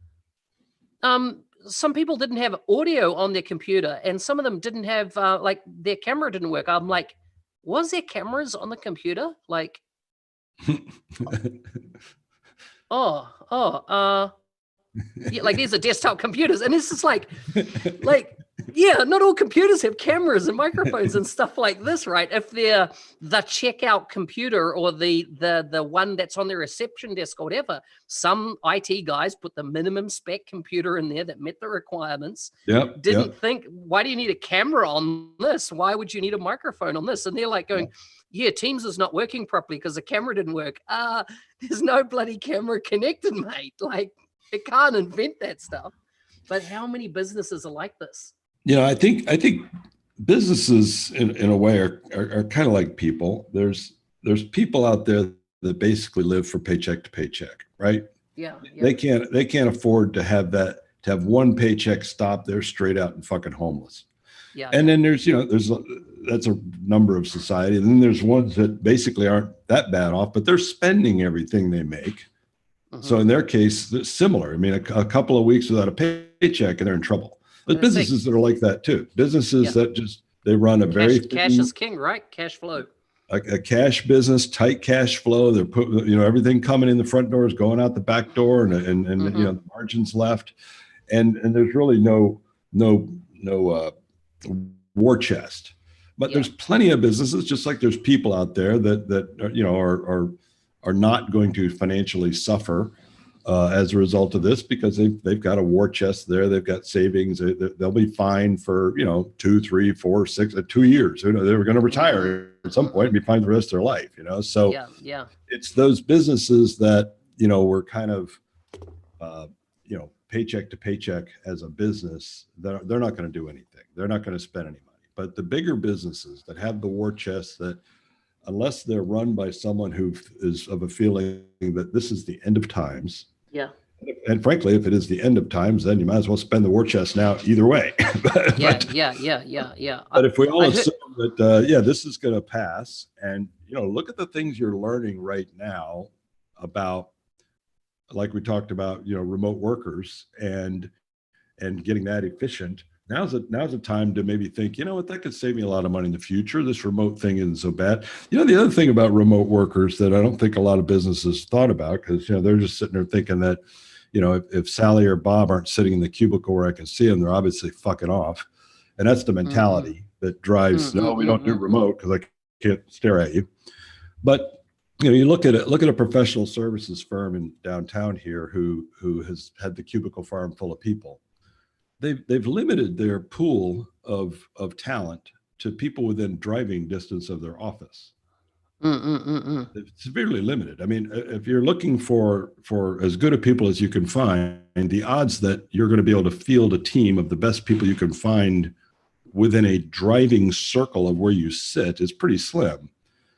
Some people didn't have audio on their computer, and some of them didn't have, like, their camera didn't work. I'm like, was there cameras on the computer? Like, yeah, like, these are desktop computers. And it's just like, yeah, not all computers have cameras and microphones and stuff like this, right? If they're the checkout computer or the one that's on the reception desk or whatever, some IT guys put the minimum spec computer in there that met the requirements. Didn't think, why do you need a camera on this? Why would you need a microphone on this? And they're like going, yeah, Teams is not working properly because the camera didn't work. There's no bloody camera connected, mate. Like, it can't invent that stuff. But how many businesses are like this? You know, I think businesses in a way are kind of like people. There's people out there that basically live for paycheck to paycheck, right? Yeah. They can't afford to have one paycheck stop. They're straight out and fucking homeless. Yeah. And then there's that's a number of society. And then there's ones that basically aren't that bad off, but they're spending everything they make. Mm-hmm. So in their case, it's similar. I mean, a couple of weeks without a paycheck and they're in trouble. There's businesses that are like that too. Businesses that just, they run a cash is king, right? Cash flow. A cash business, tight cash flow. They're everything coming in the front door is going out the back door, and mm-hmm. You know, the margins left, and there's really no war chest. But there's plenty of businesses, just like there's people out there that you know are not going to financially suffer as a result of this, because they've got a war chest there. They've got savings. They'll be fine for 2, 3, 4, 6, 2 years. They were going to retire at some point and be fine the rest of their life. So it's those businesses that were kind of paycheck to paycheck as a business. They're not going to do anything. They're not going to spend any money. But the bigger businesses that have the war chest, that unless they're run by someone who is of a feeling that this is the end of times. Yeah. And frankly, if it is the end of times, then you might as well spend the war chest now either way. But if we all assume that, this is going to pass, and, look at the things you're learning right now about, like we talked about, remote workers and getting that efficient. Now's a time to maybe think, that could save me a lot of money in the future. This remote thing isn't so bad. The other thing about remote workers that I don't think a lot of businesses thought about, because, they're just sitting there thinking that, if Sally or Bob aren't sitting in the cubicle where I can see them, they're obviously fucking off. And that's the mentality that drives, no, we don't do remote because I can't stare at you. But You look at a professional services firm in downtown here who has had the cubicle farm full of people. They've limited their pool of talent to people within driving distance of their office. They're severely limited. I mean, if you're looking for as good a people as you can find, the odds that you're going to be able to field a team of the best people you can find within a driving circle of where you sit is pretty slim.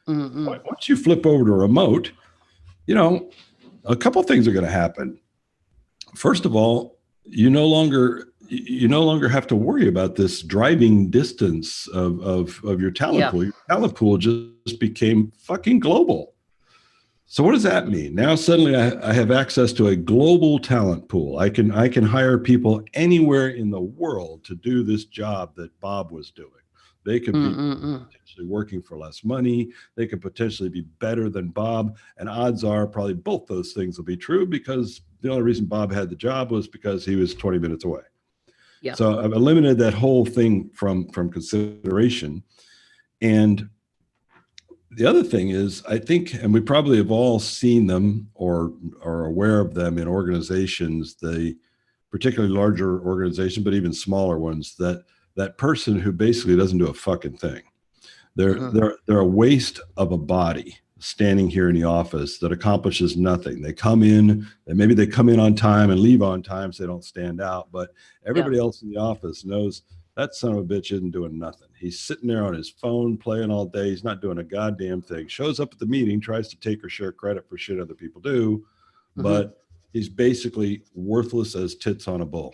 Once you flip over to remote, a couple things are going to happen. First of all, you no longer have to worry about this driving distance of your talent pool. Your talent pool just became fucking global. So what does that mean? Now suddenly I have access to a global talent pool. I can hire people anywhere in the world to do this job that Bob was doing. They could be potentially working for less money. They could potentially be better than Bob. And odds are probably both those things will be true, because the only reason Bob had the job was because he was 20 minutes away. Yeah. So I've eliminated that whole thing from consideration. And the other thing is, I think, and we probably have all seen them or are aware of them in organizations, the particularly larger organizations, but even smaller ones, that person who basically doesn't do a fucking thing. They're a waste of a body standing here in the office that accomplishes nothing. They come in, and maybe they come in on time and leave on time so they don't stand out, but everybody else in the office knows that son of a bitch isn't doing nothing. He's sitting there on his phone playing all day. He's not doing a goddamn thing. Shows up at the meeting, tries to take or share credit for shit other people do, but he's basically worthless as tits on a bull.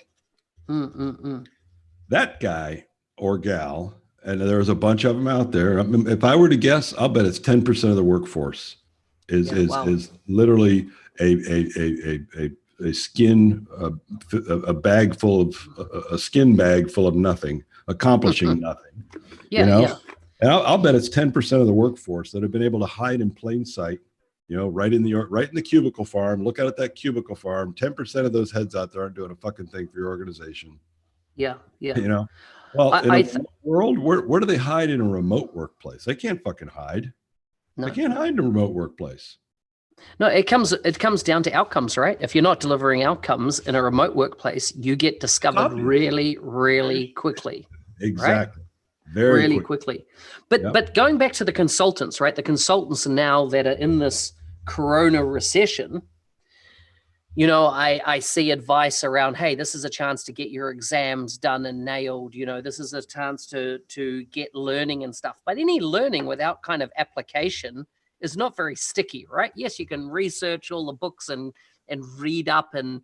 That guy or gal, and there's a bunch of them out there. If I were to guess, I'll bet it's 10% of the workforce is literally a skin, a bag full of a skin bag full of nothing, accomplishing nothing. And I'll bet it's 10% of the workforce that have been able to hide in plain sight, right in the cubicle farm. Look out at that cubicle farm. 10% of those heads out there aren't doing a fucking thing for your organization. Well, in a world, where do they hide in a remote workplace? They can't fucking hide. They can't hide in a remote workplace. No, it comes down to outcomes, right? If you're not delivering outcomes in a remote workplace, you get discovered really, really quickly. Exactly. Right? Very really quickly. But going back to the consultants, right? The consultants now that are in this Corona recession, I see advice around, hey, this is a chance to get your exams done and nailed. This is a chance to get learning and stuff. But any learning without kind of application is not very sticky, right? Yes, you can research all the books and read up and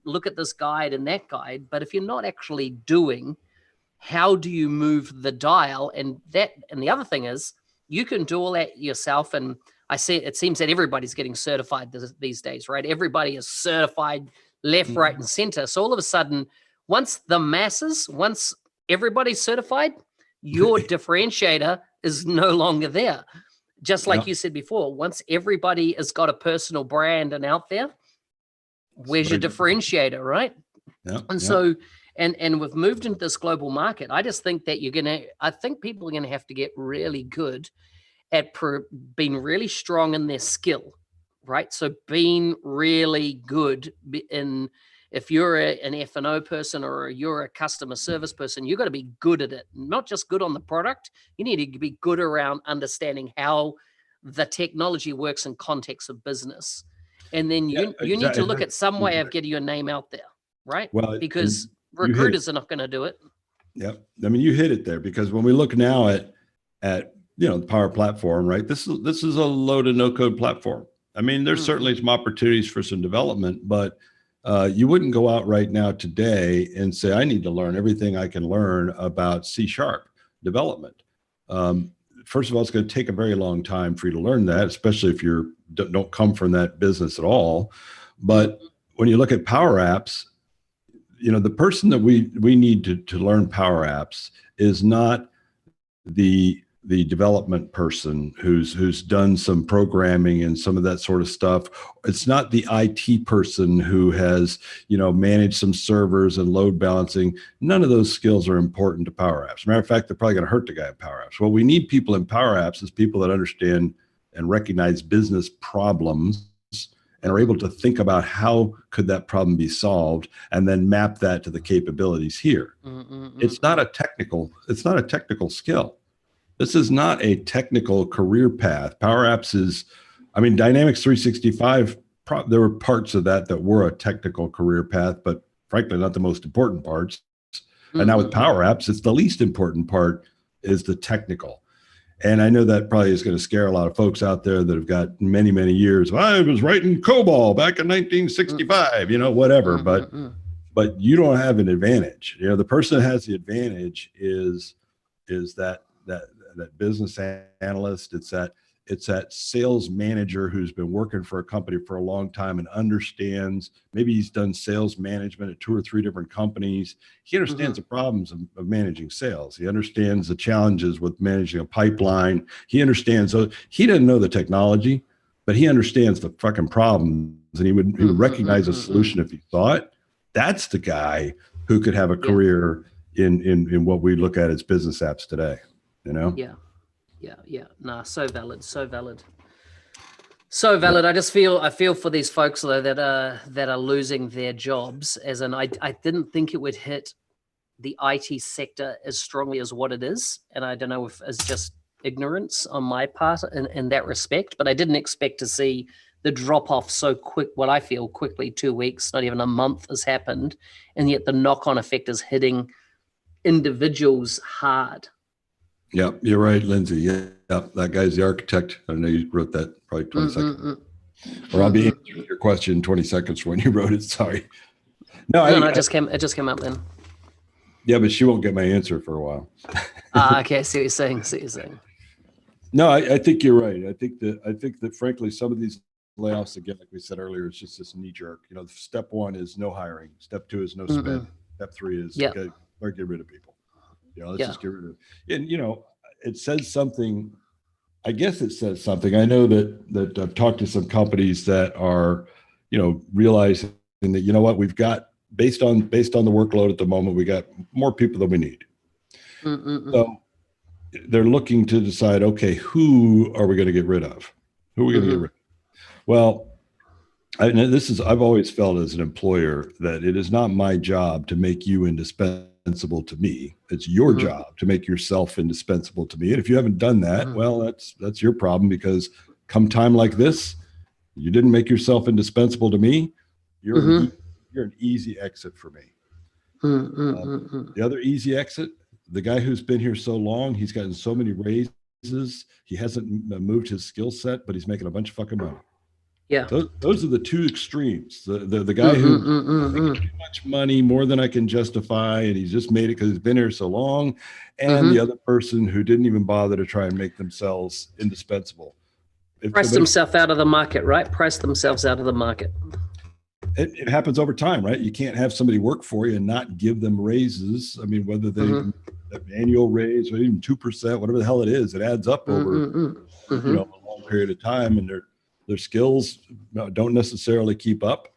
look at this guide and that guide. But if you're not actually doing, how do you move the dial? And the other thing is, you can do all that yourself. And I see it seems that everybody's getting certified these days, right? Everybody is certified left, right, and center. So all of a sudden, once everybody's certified, your differentiator is no longer there. Just like you said before, once everybody has got a personal brand and out there, where's your differentiator, right? So, and we've moved into this global market. I just think that I think people are going to have to get really good at being really strong in their skill, right? So being really good if you're an F&O person or you're a customer service person, you've got to be good at it. Not just good on the product. You need to be good around understanding how the technology works in context of business. And then you need to look at some way of getting your name out there, right? Well, because recruiters are not going to do it. Yep. I mean, you hit it there, because when we look now at the Power Platform, right? This is a low to no code platform. I mean, there's certainly some opportunities for some development, but you wouldn't go out right now today and say, I need to learn everything I can learn about C# development. First of all, it's going to take a very long time for you to learn that, especially if you don't come from that business at all. But when you look at PowerApps, the person that we need to learn PowerApps is not the development person who's done some programming and some of that sort of stuff. It's not the IT person who has, managed some servers and load balancing. None of those skills are important to PowerApps. As a matter of fact, they're probably going to hurt the guy at PowerApps. What we need people in PowerApps is people that understand and recognize business problems and are able to think about how could that problem be solved and then map that to the capabilities here. It's not a technical skill. This is not a technical career path. PowerApps is, I mean, Dynamics 365, there were parts of that were a technical career path, but frankly, not the most important parts. And now with PowerApps, it's the least important part is the technical. And I know that probably is going to scare a lot of folks out there that have got many, many years. I was writing COBOL back in 1965, whatever. But you don't have an advantage. The person that has the advantage is that business analyst. It's that sales manager who's been working for a company for a long time and understands, maybe he's done sales management at 2 or 3 different companies. He understands the problems of managing sales. He understands the challenges with managing a pipeline. He understands, so he doesn't know the technology, but he understands the fucking problems, and he would recognize a solution if he saw it. That's the guy who could have a career in what we look at as business apps today, Yeah. Nah, so valid. I feel for these folks though that are losing their jobs. As in, I didn't think it would hit the IT sector as strongly as what it is, and I don't know if it's just ignorance on my part in that respect, but I didn't expect to see the drop off so quick. What I feel quickly, 2 weeks, not even a month has happened, and yet the knock on effect is hitting individuals hard. Yeah, you're right, Lindsay. Yeah, that guy's the architect. I know you wrote that probably 20 seconds. Or I'll be answering your question in 20 seconds when you wrote it. Sorry. No, it just came up then. Yeah, but she won't get my answer for a while. Okay, I see what you're saying. No, I think you're right. I think that frankly, some of these layoffs, again, like we said earlier, it's just this knee jerk. Step 1 is no hiring. Step 2 is no spend. Step 3 is get rid of people. Let's just get rid of it. And, it says something. I guess it says something. I know that I've talked to some companies that are, realizing that, we've got, based on the workload at the moment, we got more people than we need. So they're looking to decide, okay, who are we going to get rid of? Who are we going to get rid of? Well, I've always felt as an employer that it is not my job to make you indispensable to me. It's your job to make yourself indispensable to me. And if you haven't done that, well, that's your problem, because come time like this, you didn't make yourself indispensable to me. You're an easy exit for me. The other easy exit, the guy who's been here so long, he's gotten so many raises, he hasn't moved his skill set, but he's making a bunch of fucking money. Yeah, those are the two extremes. The guy who makes too much money, more than I can justify, and he's just made it because he's been here so long, and the other person who didn't even bother to try and make themselves indispensable. Price themselves out of the market, right? Price themselves out of the market. It happens over time, right? You can't have somebody work for you and not give them raises. I mean, whether they have annual raise or even 2%, whatever the hell it is, it adds up over a long period of time, and their skills don't necessarily keep up.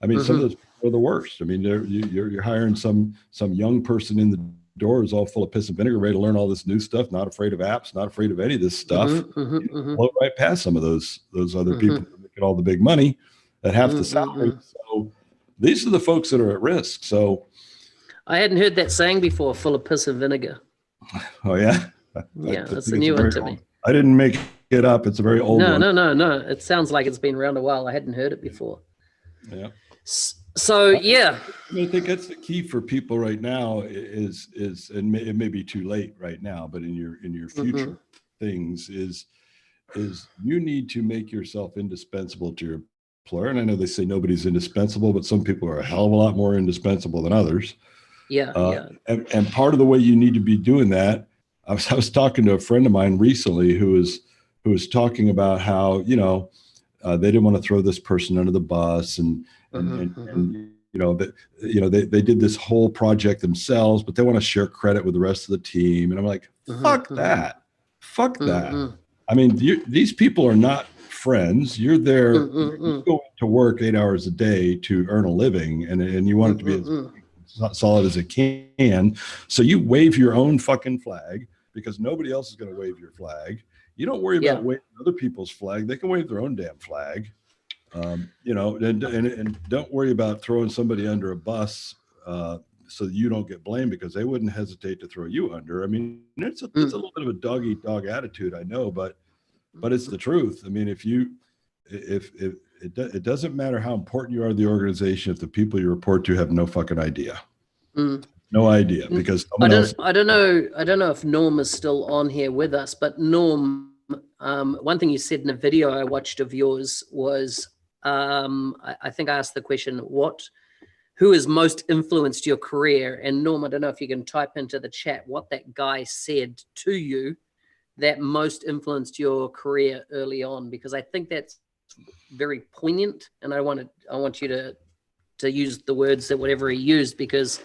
I mean, some of those people are the worst. I mean, you're hiring some young person in the door who's all full of piss and vinegar, ready to learn all this new stuff, not afraid of apps, not afraid of any of this stuff. Blow right past some of those other people that get all the big money that have the salary. So these are the folks that are at risk. So I hadn't heard that saying before, full of piss and vinegar. Oh yeah? Yeah, that's a new one to me. I didn't make it up. It's a very old one. No. It sounds like it's been around a while. I hadn't heard it before. Yeah. So yeah. I think that's the key for people right now is and it may be too late right now, but in your future things is you need to make yourself indispensable to your employer. And I know they say nobody's indispensable, but some people are a hell of a lot more indispensable than others. Yeah. And part of the way you need to be doing that, I was talking to a friend of mine recently who was talking about how, they didn't want to throw this person under the bus and they did this whole project themselves, but they want to share credit with the rest of the team. And I'm like, fuck that. I mean, these people are not friends. You're there, you're going to work 8 hours a day to earn a living, and you want it to be as solid as it can. So you wave your own fucking flag because nobody else is going to wave your flag. You don't worry Yeah. about waving other people's flag. They can wave their own damn flag. You know, and don't worry about throwing somebody under a bus so that you don't get blamed, because they wouldn't hesitate to throw you under. I mean, it's a little bit of a dog eat dog attitude, I know, but it's the truth. I mean, if it doesn't matter how important you are to the organization if the people you report to have no fucking idea. No idea, because I don't know if Norm is still on here with us, but Norm, one thing you said in a video I watched of yours was, I think I asked the question, who has most influenced your career? And Norm, I don't know if you can type into the chat what that guy said to you that most influenced your career early on, because I think that's very poignant, and I want you to use the words that whatever he used, because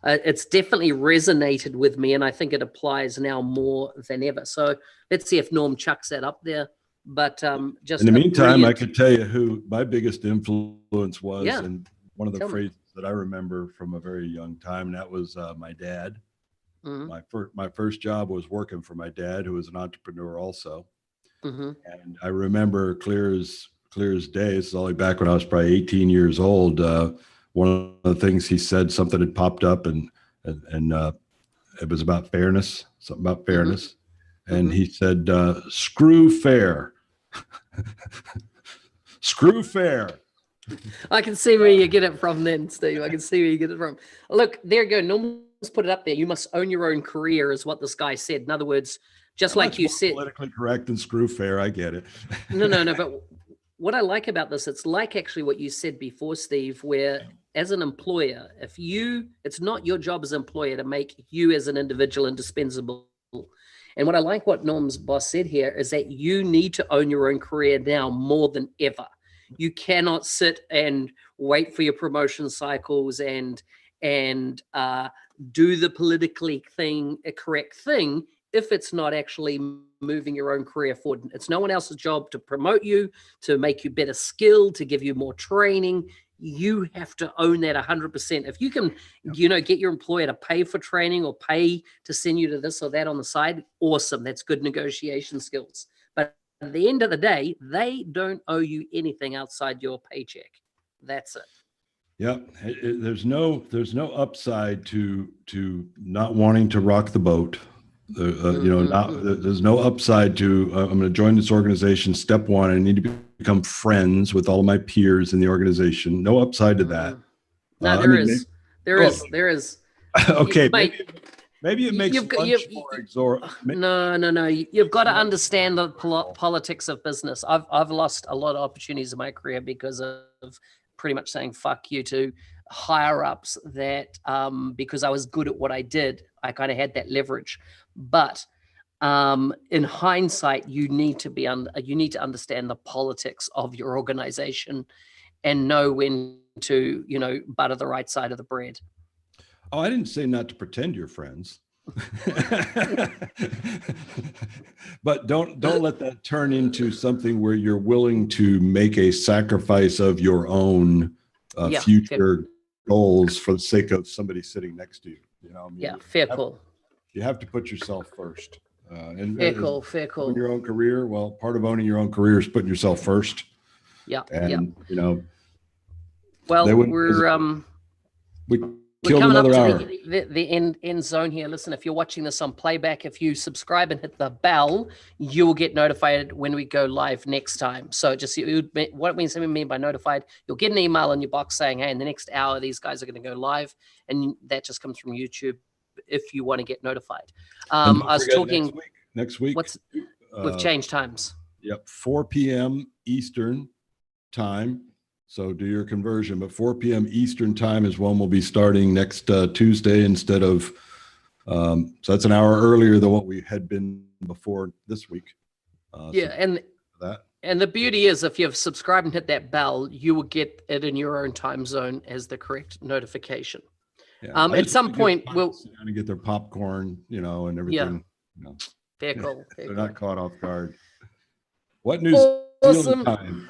it's definitely resonated with me, and I think it applies now more than ever. So let's see if Norm chucks that up there. But just in the meantime, I could tell you who my biggest influence was, Yeah. and one of the Tell me. phrases that I remember from a very young time, and that was my dad. My first job was working for my dad, who was an entrepreneur also. And I remember clear as day, this is all the way back when I was probably 18 years old. One of the things he said, something had popped up, and it was about fairness, something about fairness. And he said, screw fair. Screw fair. I can see where you get it from then, Steve. I can see where you get it from. Look, there you go. Norm's put it up there. You must own your own career is what this guy said. In other words, just like you said. Politically correct than screw fair. I get it. No. But what I like about this, it's like actually what you said before, Steve, where as an employer, it's not your job as an employer to make you as an individual indispensable. And what I like what Norm's boss said here is that you need to own your own career now more than ever. You cannot sit and wait for your promotion cycles and do the politically correct thing if it's not actually moving your own career forward. It's no one else's job to promote you, to make you better skilled, to give you more training. You have to own that 100%. If you can, get your employer to pay for training or pay to send you to this or that on the side, awesome. That's good negotiation skills. But at the end of the day, they don't owe you anything outside your paycheck. That's it. Yeah, there's no upside to not wanting to rock the boat. There's no upside to I'm going to join this organization. Step one, I need to become friends with all of my peers in the organization. No upside to that. No, there is. There is. Okay, maybe it makes lunch more exorbitant. No. You've got to understand the politics of business. I've lost a lot of opportunities in my career because of pretty much saying fuck you to higher ups that because I was good at what I did, I kind of had that leverage. But in hindsight, you need to understand the politics of your organization and know when to butter the right side of the bread. Oh, I didn't say not to pretend you're friends. But don't let that turn into something where you're willing to make a sacrifice of your own future goals for the sake of somebody sitting next to you. Fair call. You have to put yourself first. Fair call. Own your own career. Well, part of owning your own career is putting yourself first. Yeah. And well, we're coming up to the end zone here. Listen, if you're watching this on playback, if you subscribe and hit the bell, you will get notified when we go live next time. So what we mean by notified, you'll get an email in your box saying, hey, in the next hour, these guys are going to go live. And that just comes from YouTube if you want to get notified. I was talking next week. We've changed times. Yep. 4 p.m. Eastern time. So do your conversion, but 4 p.m. Eastern time is when we'll be starting next Tuesday instead of, so that's an hour earlier than what we had been before this week. And the beauty is if you've subscribed and hit that bell, you will get it in your own time zone as the correct notification. Yeah. At some point, we'll down and get their popcorn, and everything. Yeah. Fair call. They're not caught off guard. What news? Awesome. Time.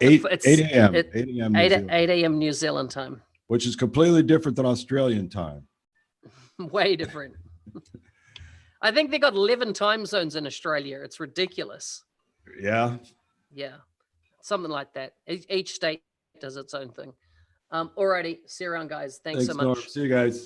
8 a.m. 8 a.m. 8 a.m. New Zealand time. Which is completely different than Australian time. Way different. I think they got 11 time zones in Australia. It's ridiculous. Yeah. Yeah, something like that. Each state does its own thing. Alrighty, see you around, guys. Thanks so Thanks, Norm. much. See you guys.